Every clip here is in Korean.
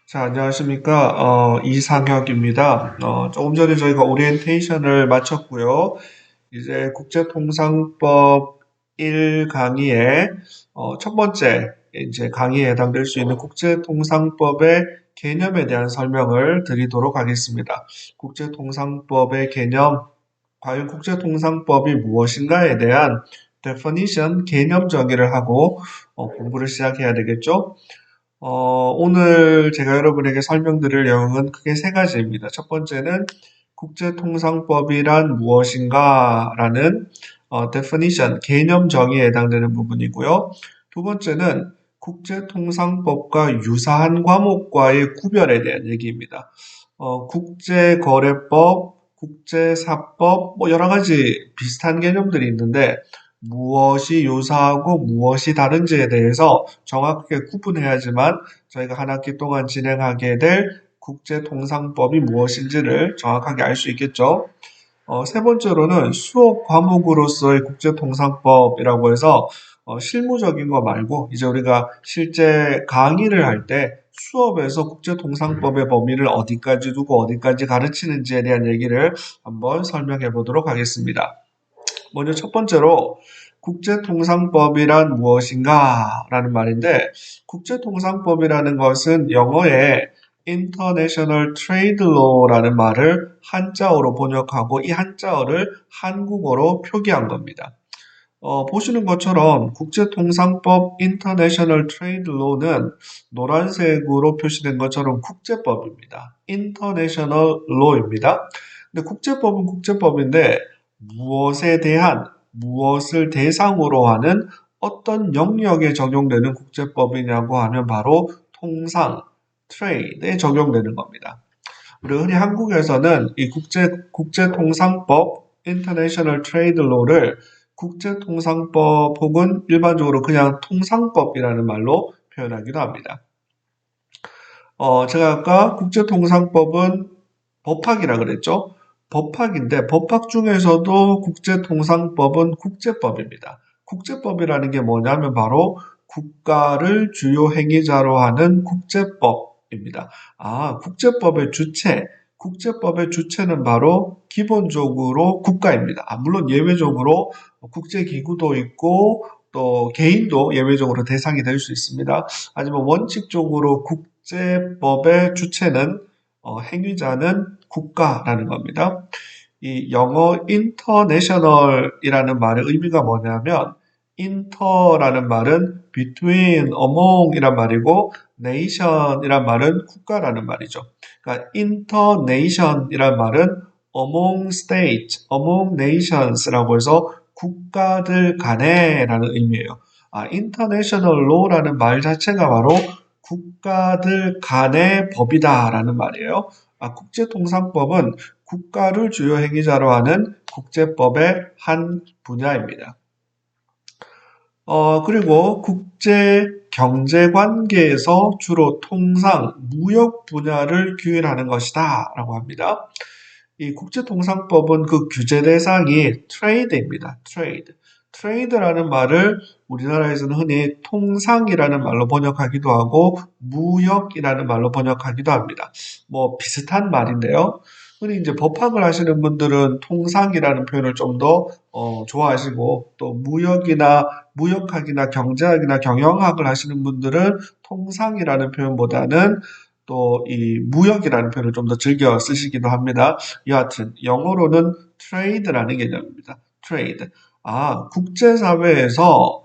자, 안녕하십니까. 이상혁입니다. 조금 전에 저희가 오리엔테이션을 마쳤고요. 이제 국제통상법 1강의의 첫 번째 이제 강의에 해당될 수 있는 국제통상법의 개념에 대한 설명을 드리도록 하겠습니다. 국제통상법의 개념, 과연 국제통상법이 무엇인가에 대한 definition, 개념 정의를 하고 공부를 시작해야 되겠죠? 오늘 제가 여러분에게 설명드릴 내용은 크게 세 가지입니다. 첫 번째는 국제통상법이란 무엇인가 라는 definition, 개념 정의에 해당되는 부분이고요. 두 번째는 국제통상법과 유사한 과목과의 구별에 대한 얘기입니다. 국제거래법, 국제사법, 뭐 여러 가지 비슷한 개념들이 있는데 무엇이 유사하고 무엇이 다른지에 대해서 정확하게 구분해야지만 저희가 한 학기 동안 진행하게 될 국제통상법이 무엇인지를 정확하게 알 수 있겠죠. 세 번째로는 수업 과목으로서의 국제통상법이라고 해서 실무적인 거 말고 이제 우리가 실제 강의를 할 때 수업에서 국제통상법의 범위를 어디까지 두고 어디까지 가르치는지에 대한 얘기를 한번 설명해 보도록 하겠습니다. 먼저 첫 번째로 국제통상법이란 무엇인가 라는 말인데 국제통상법이라는 것은 영어에 International Trade Law라는 말을 한자어로 번역하고 이 한자어를 한국어로 표기한 겁니다. 보시는 것처럼 국제통상법 International Trade Law는 노란색으로 표시된 것처럼 국제법입니다. International Law입니다. 근데 국제법은 국제법인데 무엇에 대한, 무엇을 대상으로 하는 어떤 영역에 적용되는 국제법이냐고 하면 바로 통상, trade에 적용되는 겁니다. 우리 흔히 한국에서는 이 국제통상법, International Trade Law를 국제통상법 혹은 일반적으로 그냥 통상법이라는 말로 표현하기도 합니다. 제가 아까 국제통상법은 법학이라 그랬죠? 법학인데 법학 중에서도 국제통상법은 국제법입니다. 국제법이라는 게 뭐냐면 바로 국가를 주요 행위자로 하는 국제법입니다. 국제법의 주체는 바로 기본적으로 국가입니다. 물론 예외적으로 국제기구도 있고 또 개인도 예외적으로 대상이 될 수 있습니다. 하지만 원칙적으로 국제법의 주체는 행위자는 국가라는 겁니다. 이 영어 international이라는 말의 의미가 뭐냐면 inter라는 말은 between, among 이란 말이고 nation이란 말은 국가라는 말이죠. 그러니까 internation이란 말은 among states, among nations라고 해서 국가들 간에라는 의미예요. international law라는 말 자체가 바로 국가들 간의 법이다라는 말이에요. 국제통상법은 국가를 주요 행위자로 하는 국제법의 한 분야입니다. 그리고 국제 경제 관계에서 주로 통상, 무역 분야를 규율하는 것이다 라고 합니다. 이 국제통상법은 그 규제 대상이 trade입니다. trade라는 말을 우리나라에서는 흔히 통상이라는 말로 번역하기도 하고 무역이라는 말로 번역하기도 합니다. 뭐 비슷한 말인데요. 흔히 이제 법학을 하시는 분들은 통상이라는 표현을 좀 더 좋아하시고 또 무역학이나 경제학이나 경영학을 하시는 분들은 통상이라는 표현보다는 또 이 무역이라는 표현을 좀 더 즐겨 쓰시기도 합니다. 여하튼 영어로는 trade라는 개념입니다. trade. 국제사회에서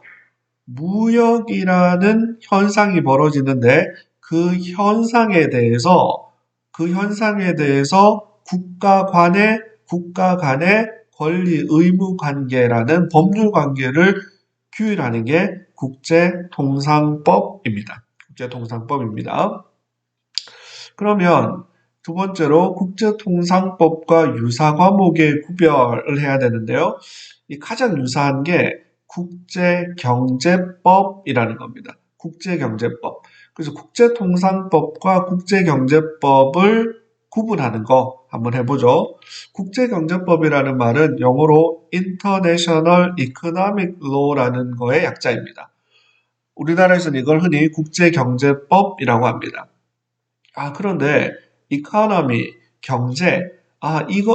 무역이라는 현상이 벌어지는데 그 현상에 대해서 국가 간의 권리 의무 관계라는 법률 관계를 규율하는 게 국제통상법입니다. 국제통상법입니다. 그러면 두 번째로 국제통상법과 유사 과목의 구별을 해야 되는데요. 이 가장 유사한 게 국제경제법이라는 겁니다. 국제경제법. 그래서 국제통상법과 국제경제법을 구분하는 거 한번 해보죠. 국제경제법이라는 말은 영어로 International Economic Law라는 거의 약자입니다. 우리나라에서는 이걸 흔히 국제경제법이라고 합니다. 그런데 economy, 경제,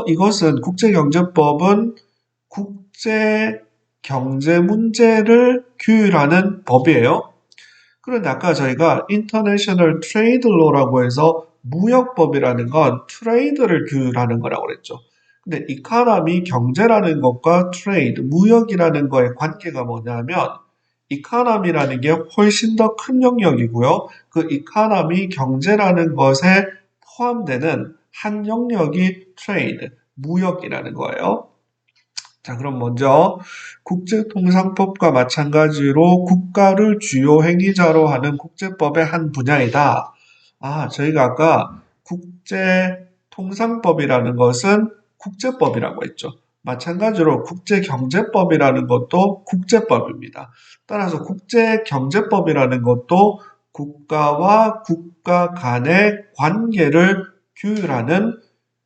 이것은 국제경제법은 국제 경제 문제를 규율하는 법이에요. 그런데 아까 저희가 International Trade Law라고 해서 무역법이라는 건 트레이드를 규율하는 거라고 그랬죠. 근데 economy, 경제라는 것과 trade, 무역이라는 거의 관계가 뭐냐면 economy라는 게 훨씬 더 큰 영역이고요. 그 economy, 경제라는 것에 포함되는 한 영역이 trade, 무역이라는 거예요. 자, 그럼 먼저 국제통상법과 마찬가지로 국가를 주요 행위자로 하는 국제법의 한 분야이다. 저희가 아까 국제통상법이라는 것은 국제법이라고 했죠. 마찬가지로 국제경제법이라는 것도 국제법입니다. 따라서 국제경제법이라는 것도 국가와 국가 간의 관계를 규율하는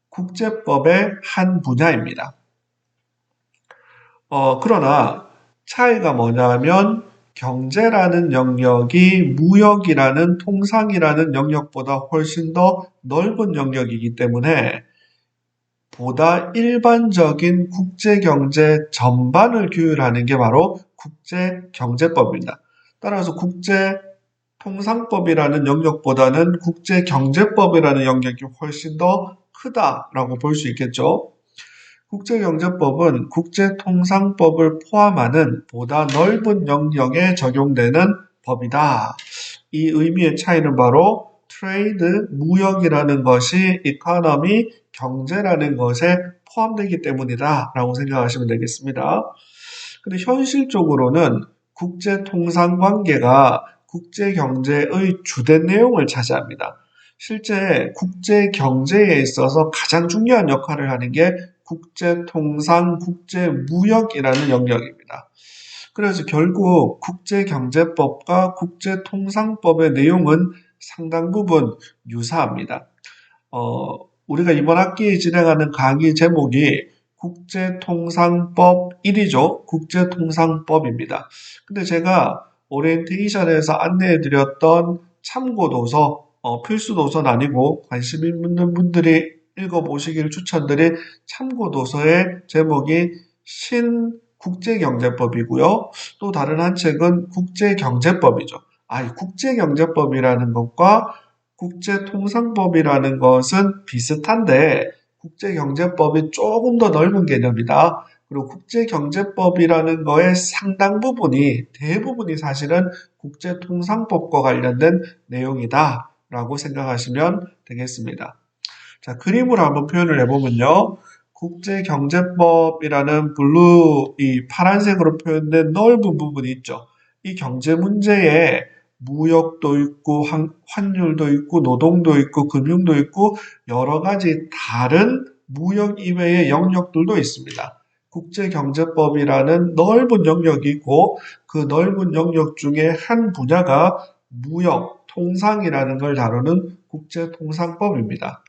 국제법의 한 분야입니다. 그러나 차이가 뭐냐면 경제라는 영역이 무역이라는 통상이라는 영역보다 훨씬 더 넓은 영역이기 때문에 보다 일반적인 국제경제 전반을 규율하는 게 바로 국제경제법입니다. 따라서 국제통상법이라는 영역보다는 국제경제법이라는 영역이 훨씬 더 크다라고 볼 수 있겠죠. 국제경제법은 국제통상법을 포함하는 보다 넓은 영역에 적용되는 법이다. 이 의미의 차이는 바로 트레이드, 무역이라는 것이 이코노미, 경제라는 것에 포함되기 때문이다 라고 생각하시면 되겠습니다. 근데 현실적으로는 국제통상관계가 국제경제의 주된 내용을 차지합니다. 실제 국제경제에 있어서 가장 중요한 역할을 하는 게 국제통상, 국제무역이라는 영역입니다. 그래서 결국 국제경제법과 국제통상법의 내용은 상당 부분 유사합니다. 우리가 이번 학기에 진행하는 강의 제목이 국제통상법 1이죠. 국제통상법입니다. 근데 제가 오리엔테이션에서 안내해드렸던 참고도서, 필수도서는 아니고 관심 있는 분들이 읽어보시기를 추천드린 참고도서의 제목이 신국제경제법이고요. 또 다른 한 책은 국제경제법이죠. 국제경제법이라는 것과 국제통상법이라는 것은 비슷한데 국제경제법이 조금 더 넓은 개념이다. 그리고 국제경제법이라는 거의 상당 부분이, 대부분이 사실은 국제통상법과 관련된 내용이다 라고 생각하시면 되겠습니다. 자, 그림으로 한번 표현을 해보면요. 국제경제법이라는 이 파란색으로 표현된 넓은 부분이 있죠. 이 경제 문제에 무역도 있고, 환율도 있고, 노동도 있고, 금융도 있고, 여러 가지 다른 무역 이외의 영역들도 있습니다. 국제경제법이라는 넓은 영역이 있고, 그 넓은 영역 중에 한 분야가 무역, 통상이라는 걸 다루는 국제통상법입니다.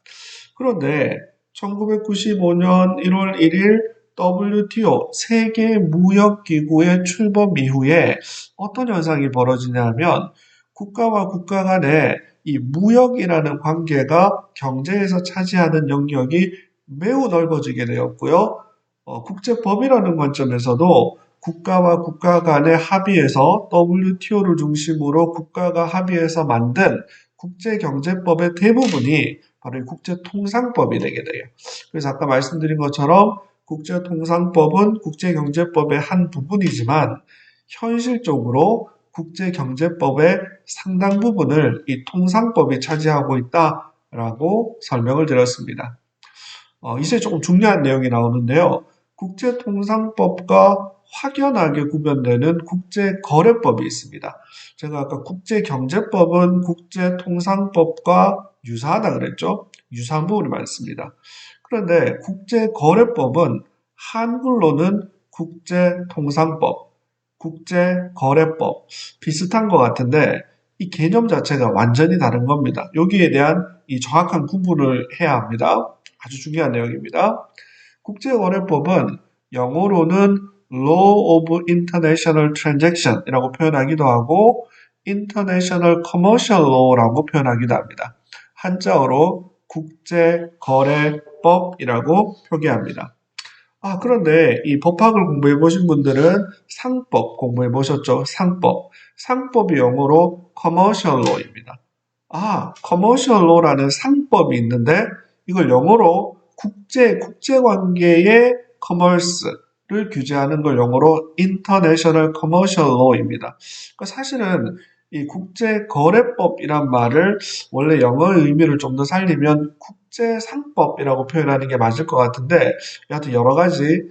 그런데 1995년 1월 1일 WTO 세계무역기구의 출범 이후에 어떤 현상이 벌어지냐면 국가와 국가 간의 이 무역이라는 관계가 경제에서 차지하는 영역이 매우 넓어지게 되었고요. 국제법이라는 관점에서도 국가와 국가 간의 합의에서 WTO를 중심으로 국가가 합의해서 만든 국제경제법의 대부분이 바로 국제통상법이 되게 돼요. 그래서 아까 말씀드린 것처럼 국제통상법은 국제경제법의 한 부분이지만 현실적으로 국제경제법의 상당 부분을 이 통상법이 차지하고 있다라고 설명을 드렸습니다. 이제 조금 중요한 내용이 나오는데요. 국제통상법과 확연하게 구별되는 국제거래법이 있습니다. 제가 아까 국제경제법은 국제통상법과 유사하다 그랬죠? 유사한 부분이 많습니다. 그런데 국제거래법은 한글로는 국제통상법, 국제거래법 비슷한 것 같은데 이 개념 자체가 완전히 다른 겁니다. 여기에 대한 이 정확한 구분을 해야 합니다. 아주 중요한 내용입니다. 국제거래법은 영어로는 Law of International Transaction 이라고 표현하기도 하고 International Commercial Law라고 표현하기도 합니다. 한자어로 국제거래법이라고 표기합니다. 그런데 이 법학을 공부해 보신 분들은 상법 공부해 보셨죠? 상법. 상법이 영어로 commercial law입니다. commercial law라는 상법이 있는데 이걸 영어로 국제관계의 commerce를 규제하는 걸 영어로 international commercial law입니다. 그러니까 사실은 이 국제거래법이란 말을 원래 영어의 의미를 좀 더 살리면 국제상법이라고 표현하는 게 맞을 것 같은데 여하튼 여러 가지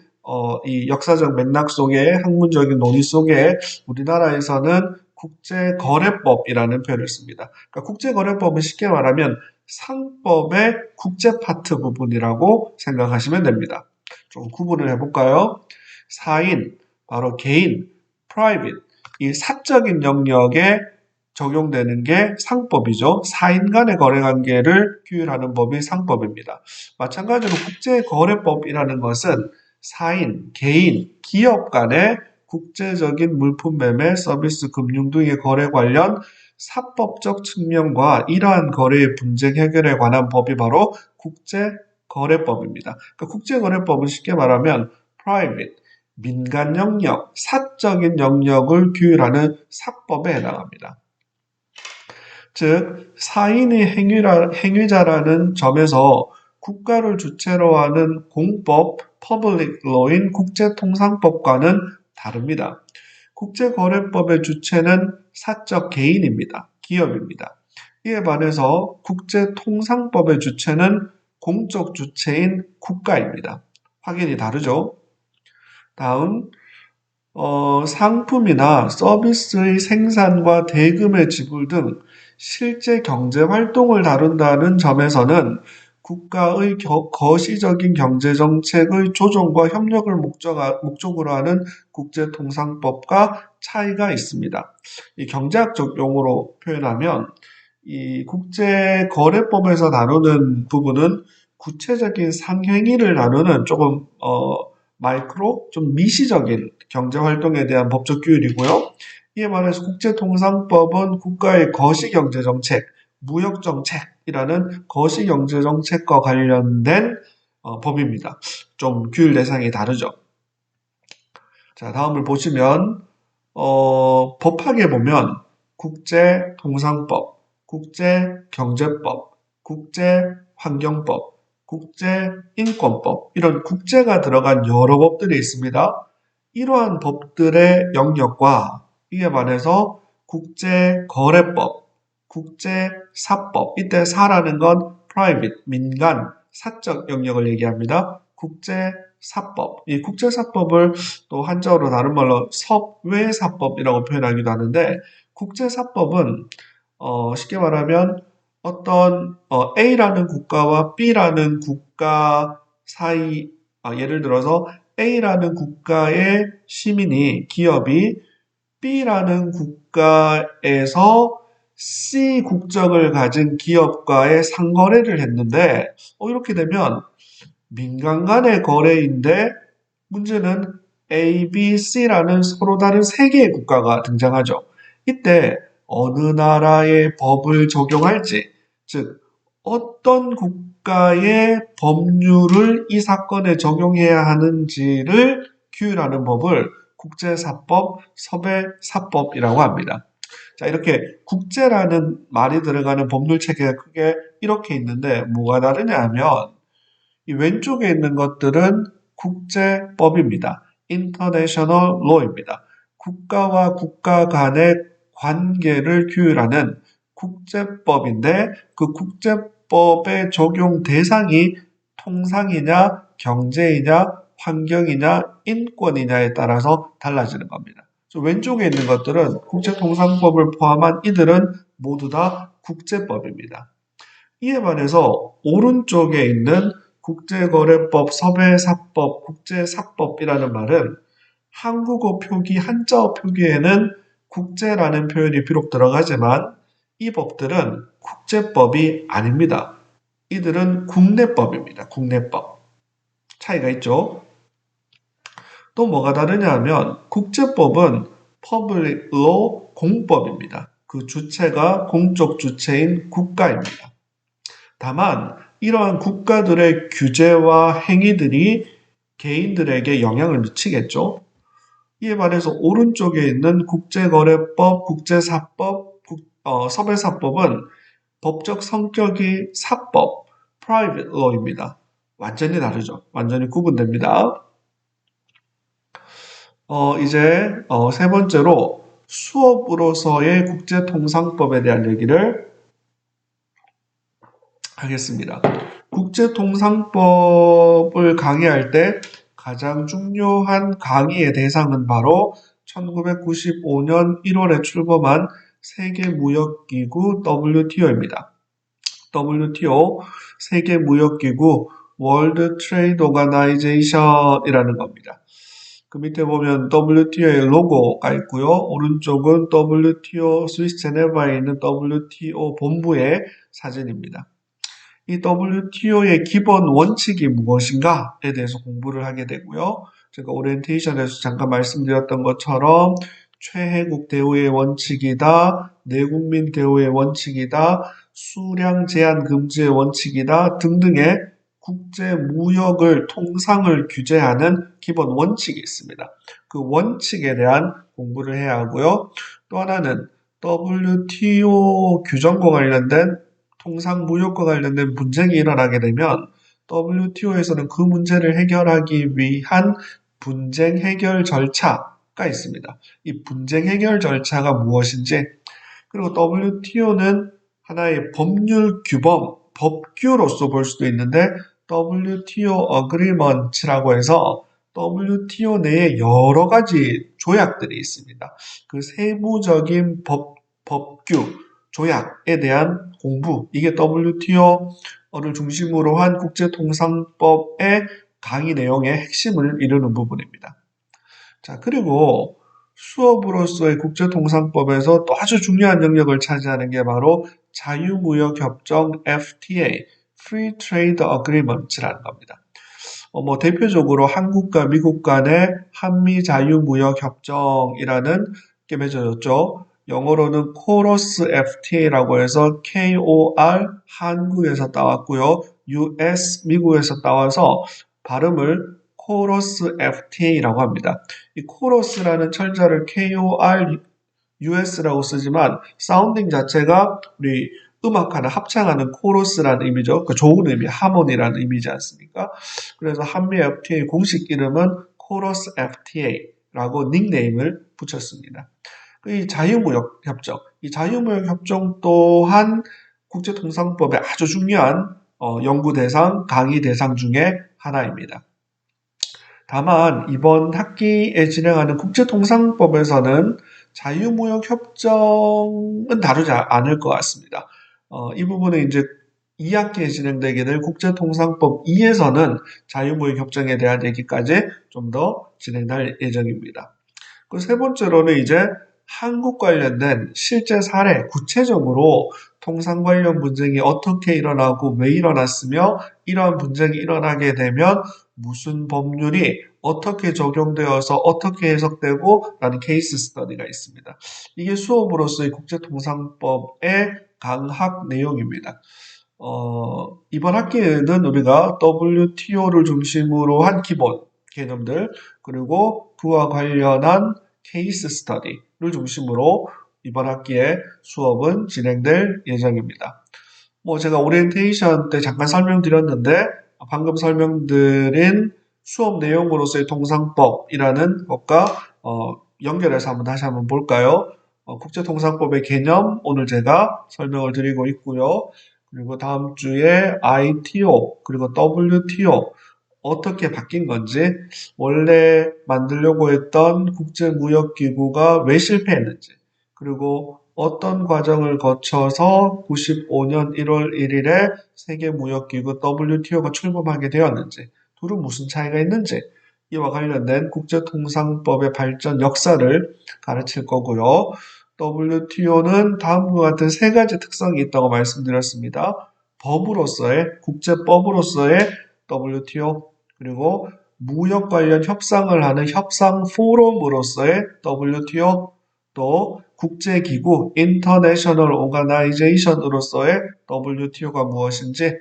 이 역사적 맥락 속에 학문적인 논의 속에 우리나라에서는 국제거래법이라는 표현을 씁니다. 그러니까 국제거래법은 쉽게 말하면 상법의 국제 파트 부분이라고 생각하시면 됩니다. 좀 구분을 해볼까요? 사인, 바로 개인, private, 이 사적인 영역에 적용되는 게 상법이죠. 사인 간의 거래관계를 규율하는 법이 상법입니다. 마찬가지로 국제거래법이라는 것은 사인, 개인, 기업 간의 국제적인 물품 매매, 서비스, 금융 등의 거래 관련 사법적 측면과 이러한 거래의 분쟁 해결에 관한 법이 바로 국제거래법입니다. 그러니까 국제거래법은 쉽게 말하면 private, 민간 영역, 사적인 영역을 규율하는 사법에 해당합니다. 즉, 사인이 행위자라는 점에서 국가를 주체로 하는 공법, public law인 국제통상법과는 다릅니다. 국제거래법의 주체는 사적 개인입니다. 기업입니다. 이에 반해서 국제통상법의 주체는 공적 주체인 국가입니다. 확연히 다르죠? 다음, 상품이나 서비스의 생산과 대금의 지불 등 실제 경제 활동을 다룬다는 점에서는 국가의 거시적인 경제정책의 조정과 협력을 목적으로 하는 국제통상법과 차이가 있습니다. 이 경제학적 용어로 표현하면 이 국제거래법에서 다루는 부분은 구체적인 상행위를 다루는 조금 마이크로, 좀 미시적인 경제활동에 대한 법적 규율이고요. 이에 반해서 국제통상법은 국가의 거시경제정책, 무역정책이라는 거시경제정책과 관련된 법입니다. 좀 규율 대상이 다르죠. 자, 다음을 보시면 법학에 보면 국제통상법, 국제경제법, 국제환경법, 국제인권법 이런 국제가 들어간 여러 법들이 있습니다. 이러한 법들의 영역과 이에 반해서 국제거래법, 국제사법, 이때 사라는 건 private, 민간, 사적 영역을 얘기합니다. 국제사법, 이 국제사법을 또 한자어로 다른 말로 섭외사법이라고 표현하기도 하는데 국제사법은 쉽게 말하면 어떤 A라는 국가와 B라는 국가 사이, 예를 들어서 A라는 국가의 시민이, 기업이 B라는 국가에서 C 국적을 가진 기업과의 상거래를 했는데 이렇게 되면 민간 간의 거래인데 문제는 A, B, C라는 서로 다른 세 개의 국가가 등장하죠. 이때 어느 나라의 법을 적용할지, 즉 어떤 국가의 법률을 이 사건에 적용해야 하는지를 규율하는 법을 국제사법, 섭외사법이라고 합니다. 자, 이렇게 국제라는 말이 들어가는 법률 체계가 크게 이렇게 있는데 뭐가 다르냐 하면 이 왼쪽에 있는 것들은 국제법입니다. International Law입니다. 국가와 국가 간의 관계를 규율하는 국제법인데 그 국제법의 적용 대상이 통상이냐, 경제이냐, 환경이냐, 인권이냐에 따라서 달라지는 겁니다. 왼쪽에 있는 것들은 국제통상법을 포함한 이들은 모두 다 국제법입니다. 이에 반해서 오른쪽에 있는 국제거래법, 섭외사법, 국제사법이라는 말은 한국어 표기, 한자어 표기에는 국제라는 표현이 비록 들어가지만 이 법들은 국제법이 아닙니다. 이들은 국내법입니다. 국내법. 차이가 있죠? 또 뭐가 다르냐 하면 국제법은 public law, 공법입니다. 그 주체가 공적 주체인 국가입니다. 다만 이러한 국가들의 규제와 행위들이 개인들에게 영향을 미치겠죠. 이에 반해서 오른쪽에 있는 국제거래법, 국제사법, 섭외사법은 법적 성격이 사법, private law입니다. 완전히 다르죠. 완전히 구분됩니다. 이제 세 번째로 수업으로서의 국제통상법에 대한 얘기를 하겠습니다. 국제통상법을 강의할 때 가장 중요한 강의의 대상은 바로 1995년 1월에 출범한 세계무역기구 WTO입니다. WTO, 세계무역기구 월드 트레이드 오가나이제이션이라는 겁니다. 그 밑에 보면 WTO의 로고가 있고요. 오른쪽은 WTO 스위스 제네바에 있는 WTO 본부의 사진입니다. 이 WTO의 기본 원칙이 무엇인가에 대해서 공부를 하게 되고요. 제가 오리엔테이션에서 잠깐 말씀드렸던 것처럼 최혜국 대우의 원칙이다, 내국민 대우의 원칙이다, 수량 제한 금지의 원칙이다 등등의 국제 무역을 통상을 규제하는 기본 원칙이 있습니다. 그 원칙에 대한 공부를 해야 하고요. 또 하나는 WTO 규정과 관련된 통상 무역과 관련된 분쟁이 일어나게 되면 WTO에서는 그 문제를 해결하기 위한 분쟁 해결 절차가 있습니다. 이 분쟁 해결 절차가 무엇인지, 그리고 WTO는 하나의 법률 규범, 법규로서 볼 수도 있는데 WTO Agreement라고 해서 WTO 내에 여러 가지 조약들이 있습니다. 그 세부적인 법규, 조약에 대한 공부, 이게 WTO를 중심으로 한 국제통상법의 강의 내용의 핵심을 이루는 부분입니다. 자, 그리고 수업으로서의 국제통상법에서 또 아주 중요한 영역을 차지하는 게 바로 자유무역협정 FTA, Free Trade Agreement라는 겁니다. 대표적으로 한국과 미국 간의 한미 자유무역협정이라는 게 맺어졌죠. 영어로는 코러스 FTA라고 해서 KOR 한국에서 따왔고요. US 미국에서 따와서 발음을 코러스 FTA라고 합니다. 이 코러스라는 철자를 KOR US라고 쓰지만 사운딩 자체가 우리 음악하는 합창하는 코러스라는 의미죠. 그 좋은 의미, 하모니라는 의미지 않습니까? 그래서 한미 FTA 공식 이름은 코러스 FTA라고 닉네임을 붙였습니다. 이 자유무역 협정, 이 자유무역 협정 또한 국제통상법의 아주 중요한 연구 대상, 강의 대상 중에 하나입니다. 다만 이번 학기에 진행하는 국제통상법에서는 자유무역 협정은 다루지 않을 것 같습니다. 이 부분은 이제 2학기에 진행되게 될 국제통상법 2에서는 자유무역 협정에 대한 얘기까지 좀 더 진행될 예정입니다. 그 세 번째로는 이제 한국 관련된 실제 사례, 구체적으로 통상 관련 분쟁이 어떻게 일어나고 왜 일어났으며 이러한 분쟁이 일어나게 되면 무슨 법률이 어떻게 적용되어서 어떻게 해석되고 라는 케이스 스터디가 있습니다. 이게 수업으로서의 국제통상법의 강학 내용입니다. 이번 학기에는 우리가 WTO를 중심으로 한 기본 개념들, 그리고 그와 관련한 케이스 스터디를 중심으로 이번 학기에 수업은 진행될 예정입니다. 제가 오리엔테이션 때 잠깐 설명드렸는데 방금 설명드린 수업 내용으로서의 통상법이라는 것과 연결해서 다시 한번 볼까요? 국제통상법의 개념 오늘 제가 설명을 드리고 있고요. 그리고 다음 주에 ITO 그리고 WTO 어떻게 바뀐 건지, 원래 만들려고 했던 국제무역기구가 왜 실패했는지, 그리고 어떤 과정을 거쳐서 95년 1월 1일에 세계무역기구 WTO가 출범하게 되었는지, 둘은 무슨 차이가 있는지, 이와 관련된 국제통상법의 발전 역사를 가르칠 거고요. WTO는 다음과 같은 세 가지 특성이 있다고 말씀드렸습니다. 법으로서의, 국제법으로서의 WTO, 그리고 무역 관련 협상을 하는 협상 포럼으로서의 WTO, 또 국제기구 (International Organization으로서의 WTO가 무엇인지,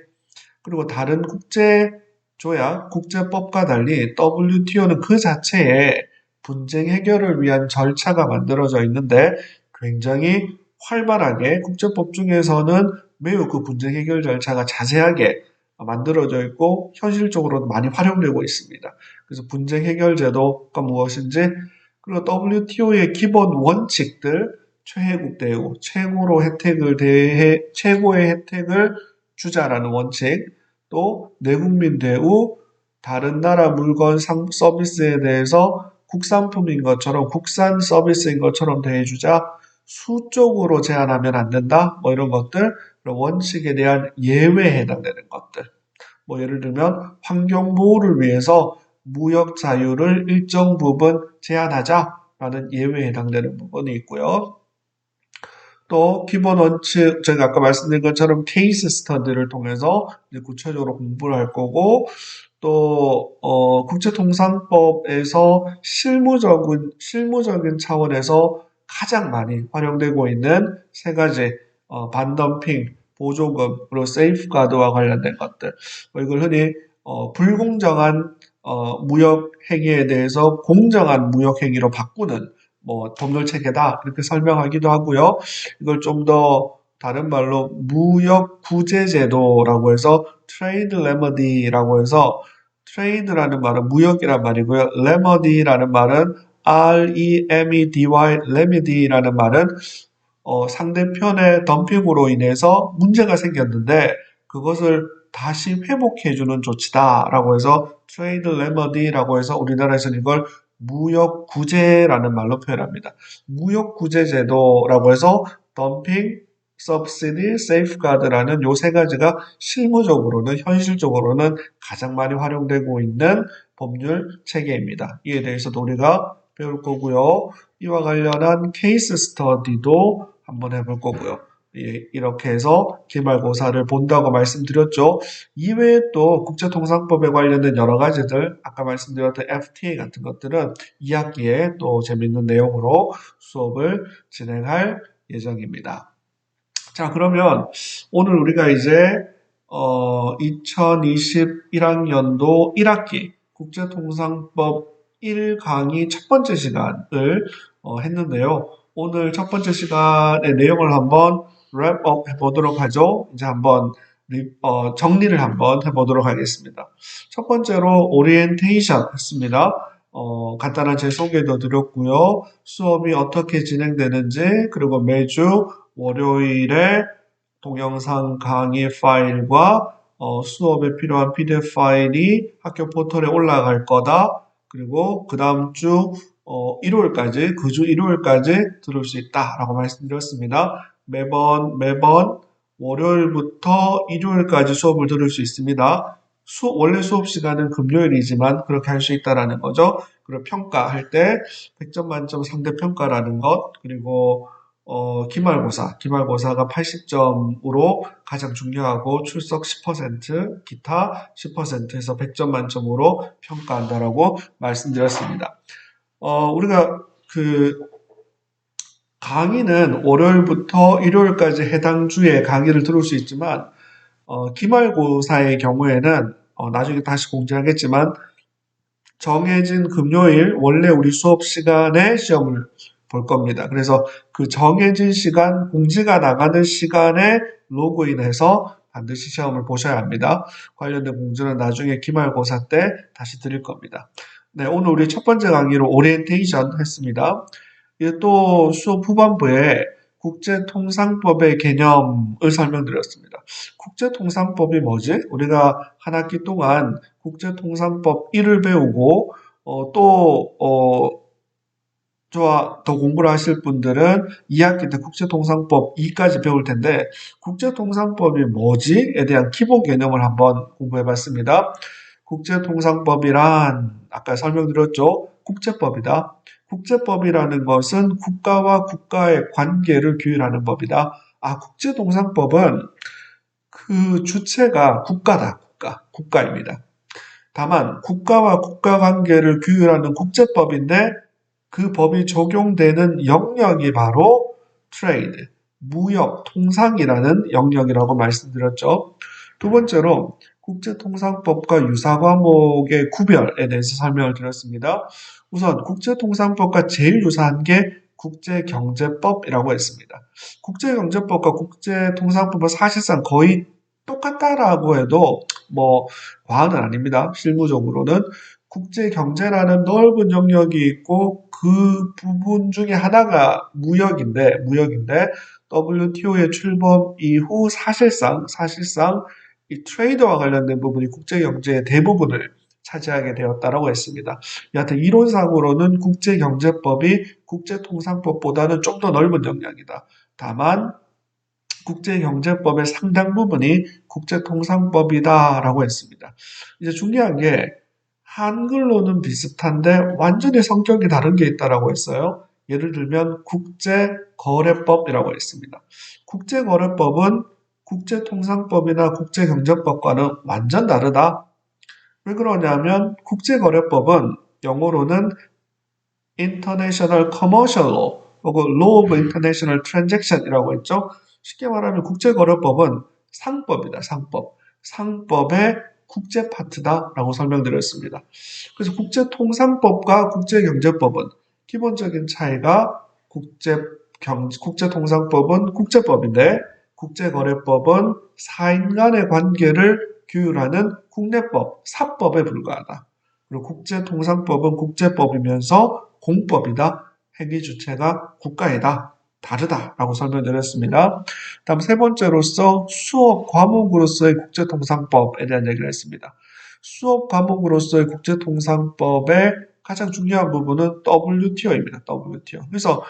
그리고 다른 국제조약, 국제법과 달리 WTO는 그 자체에 분쟁 해결을 위한 절차가 만들어져 있는데 굉장히 활발하게 국제법 중에서는 매우 그 분쟁 해결 절차가 자세하게 만들어져 있고 현실적으로도 많이 활용되고 있습니다. 그래서 분쟁 해결 제도가 무엇인지, 그리고 WTO의 기본 원칙들, 최혜국 대우, 최고의 혜택을 주자라는 원칙, 또 내국민 대우, 다른 나라 물건 서비스에 대해서 국산품인 것처럼, 국산 서비스인 것처럼 대해주자, 수적으로 제한하면 안 된다, 뭐 이런 것들, 원칙에 대한 예외에 해당되는 것들. 뭐 예를 들면 환경보호를 위해서 무역 자유를 일정 부분 제한하자라는 예외에 해당되는 부분이 있고요. 또 기본 원칙, 제가 아까 말씀드린 것처럼 케이스 스터디를 통해서 이제 구체적으로 공부를 할 거고, 또 국제통상법에서 실무적인 차원에서 가장 많이 활용되고 있는 세 가지, 반덤핑, 보조금, 그리고 세이프가드와 관련된 것들. 이걸 흔히 불공정한 무역 행위에 대해서 공정한 무역 행위로 바꾸는 뭐 법률 체계다, 이렇게 설명하기도 하고요. 이걸 좀 더 다른 말로 무역 구제 제도라고 해서 트레이드 레머디라고 해서, 트레이드라는 말은 무역이란 말이고요. 레머디라는 말은 REMEDY, 레미디라는 말은 상대편의 덤핑으로 인해서 문제가 생겼는데 그것을 다시 회복해주는 조치다라고 해서 트레이드 레머디라고 해서 우리나라에서는 이걸 무역 구제라는 말로 표현합니다. 무역 구제 제도라고 해서 덤핑, 서브시디, 세이프가드라는 요 세 가지가 실무적으로는, 현실적으로는 가장 많이 활용되고 있는 법률 체계입니다. 이에 대해서도 우리가 배울 거고요. 이와 관련한 케이스 스터디도 한번 해볼 거고요. 예, 이렇게 해서 기말고사를 본다고 말씀드렸죠. 이외에 또 국제통상법에 관련된 여러 가지들, 아까 말씀드렸던 FTA 같은 것들은 2학기에 또 재밌는 내용으로 수업을 진행할 예정입니다. 자, 그러면 오늘 우리가 이제 2021학년도 1학기 국제통상법 1강의 첫 번째 시간을 했는데요. 오늘 첫 번째 시간의 내용을 한번 랩업 해보도록 하죠. 이제 한번 정리를 한번 해보도록 하겠습니다. 첫 번째로 오리엔테이션 했습니다. 간단한 제 소개도 드렸고요. 수업이 어떻게 진행되는지, 그리고 매주 월요일에 동영상 강의 파일과 수업에 필요한 PDF 파일이 학교 포털에 올라갈 거다. 그리고 그 다음 주 일요일까지, 그 주 일요일까지 들을 수 있다라고 말씀드렸습니다. 매번 월요일부터 일요일까지 수업을 들을 수 있습니다. 원래 수업 시간은 금요일이지만 그렇게 할 수 있다라는 거죠. 그리고 평가할 때 100점 만점 상대 평가라는 것, 그리고 기말고사가 80점으로 가장 중요하고 출석 10%, 기타 10%에서 100점 만점으로 평가한다라고 말씀드렸습니다. 우리가 강의는 월요일부터 일요일까지 해당 주에 강의를 들을 수 있지만, 기말고사의 경우에는 나중에 다시 공지하겠지만 정해진 금요일 원래 우리 수업 시간에 시험을 볼 겁니다. 그래서 그 정해진 시간, 공지가 나가는 시간에 로그인해서 반드시 시험을 보셔야 합니다. 관련된 공지는 나중에 기말고사 때 다시 드릴 겁니다. 네, 오늘 우리 첫 번째 강의로 오리엔테이션 했습니다. 이게 또 수업 후반부에 국제통상법의 개념을 설명드렸습니다. 국제통상법이 뭐지? 우리가 한 학기 동안 국제통상법 1을 배우고 더 공부를 하실 분들은 2학기 때 국제통상법 2까지 배울 텐데, 국제통상법이 뭐지?에 대한 기본 개념을 한번 공부해 봤습니다. 국제통상법이란 아까 설명드렸죠. 국제법이다. 국제법이라는 것은 국가와 국가의 관계를 규율하는 법이다. 국제통상법은 그 주체가 국가다. 국가입니다. 다만 국가와 국가 관계를 규율하는 국제법인데 그 법이 적용되는 영역이 바로 trade, 무역, 통상이라는 영역이라고 말씀드렸죠. 두 번째로 국제통상법과 유사 과목의 구별에 대해서 설명을 드렸습니다. 우선 국제통상법과 제일 유사한 게 국제경제법이라고 했습니다. 국제경제법과 국제통상법은 사실상 거의 똑같다라고 해도 뭐 과언은 아닙니다. 실무적으로는 국제경제라는 넓은 영역이 있고 그 부분 중에 하나가 무역인데 WTO의 출범 이후 사실상 이 트레이드와 관련된 부분이 국제경제의 대부분을 차지하게 되었다라고 했습니다. 여하튼 이론상으로는 국제경제법이 국제통상법보다는 좀 더 넓은 영역이다. 다만 국제경제법의 상당 부분이 국제통상법이다라고 했습니다. 이제 중요한 게 한글로는 비슷한데 완전히 성격이 다른 게 있다라고 했어요. 예를 들면 국제거래법이라고 했습니다. 국제거래법은 국제통상법이나 국제경제법과는 완전 다르다. 왜 그러냐면 국제거래법은 영어로는 International Commercial Law 혹은 Law of International Transaction이라고 했죠. 쉽게 말하면 국제거래법은 상법이다. 상법의 국제 파트다라고 설명드렸습니다. 그래서 국제통상법과 국제경제법은 기본적인 차이가 국제통상법은 국제법인데 국제거래법은 사인 간의 관계를 규율하는 국내법, 사법에 불과하다. 그리고 국제통상법은 국제법이면서 공법이다. 행위 주체가 국가이다. 다르다라고 설명드렸습니다. 다음 세 번째로서 수업 과목으로서의 국제통상법에 대한 얘기를 했습니다. 수업 과목으로서의 국제통상법의 가장 중요한 부분은 WTO입니다. WTO. 그래서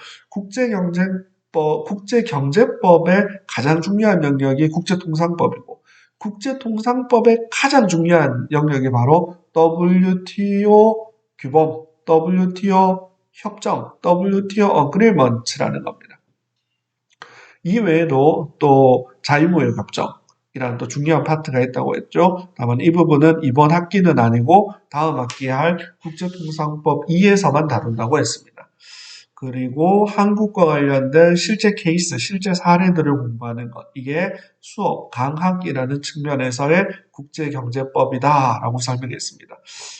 국제경제법의 가장 중요한 영역이 국제통상법이고 국제통상법의 가장 중요한 영역이 바로 WTO 규범, WTO 협정, WTO 어그리먼트라는 겁니다. 이 외에도 또 자유무역협정이라는 또 중요한 파트가 있다고 했죠. 다만 이 부분은 이번 학기는 아니고 다음 학기에 할 국제통상법 2에서만 다룬다고 했습니다. 그리고 한국과 관련된 실제 케이스, 실제 사례들을 공부하는 것. 이게 수업, 강학이라는 측면에서의 국제경제법이다라고 설명했습니다.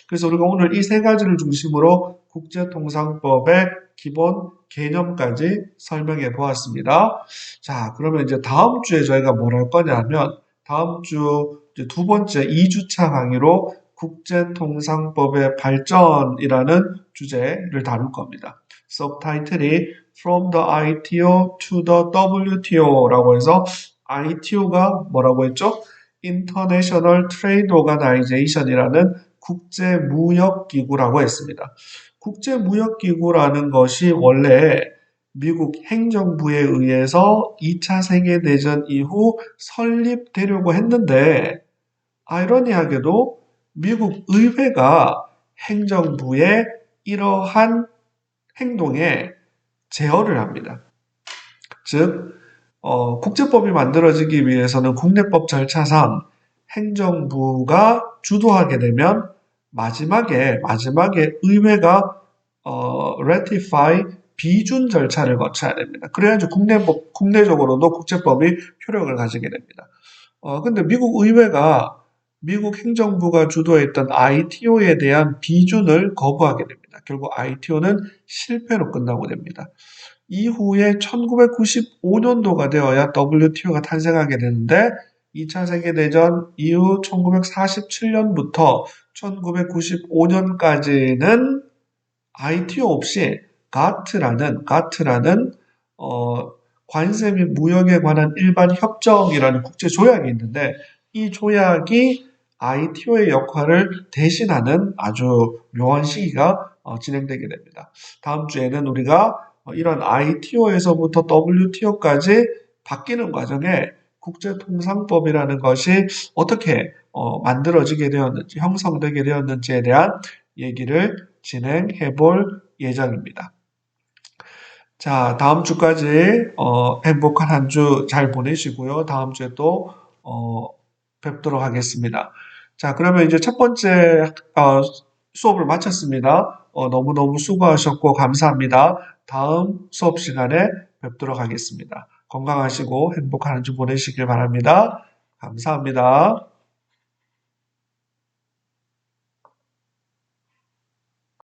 그래서 우리가 오늘 이 세 가지를 중심으로 국제통상법의 기본 개념까지 설명해 보았습니다. 자, 그러면 이제 다음 주에 저희가 뭘 할 거냐면 다음 주 두 번째 2주차 강의로 국제통상법의 발전이라는 주제를 다룰 겁니다. 서브타이틀이 From the ITO to the WTO라고 해서 ITO가 뭐라고 했죠? International Trade Organization이라는 국제무역기구라고 했습니다. 국제무역기구라는 것이 원래 미국 행정부에 의해서 2차 세계대전 이후 설립되려고 했는데 아이러니하게도 미국 의회가 행정부의 이러한 행동에 제어를 합니다. 즉 국제법이 만들어지기 위해서는 국내법 절차상 행정부가 주도하게 되면 마지막에 의회가 ratify 비준 절차를 거쳐야 됩니다. 그래야지 국내적으로도 국제법이 효력을 가지게 됩니다. 근데 미국 의회가 미국 행정부가 주도했던 ITO에 대한 비준을 거부하게 됩니다. 결국 ITO는 실패로 끝나고 됩니다. 이후에 1995년도가 되어야 WTO가 탄생하게 되는데 2차 세계대전 이후 1947년부터 1995년까지는 ITO 없이 가트라는 관세 및 무역에 관한 일반 협정이라는 국제 조약이 있는데 이 조약이 ITO의 역할을 대신하는 아주 묘한 시기가 진행되게 됩니다. 다음 주에는 우리가 이런 ITO에서부터 WTO까지 바뀌는 과정에 국제통상법이라는 것이 어떻게 만들어지게 되었는지, 형성되게 되었는지에 대한 얘기를 진행해 볼 예정입니다. 자, 다음 주까지 행복한 한 주 잘 보내시고요. 다음 주에 또 뵙도록 하겠습니다. 자, 그러면 이제 첫 번째 수업을 마쳤습니다. 너무너무 수고하셨고 감사합니다. 다음 수업 시간에 뵙도록 하겠습니다. 건강하시고 행복한 한 주 보내시길 바랍니다. 감사합니다.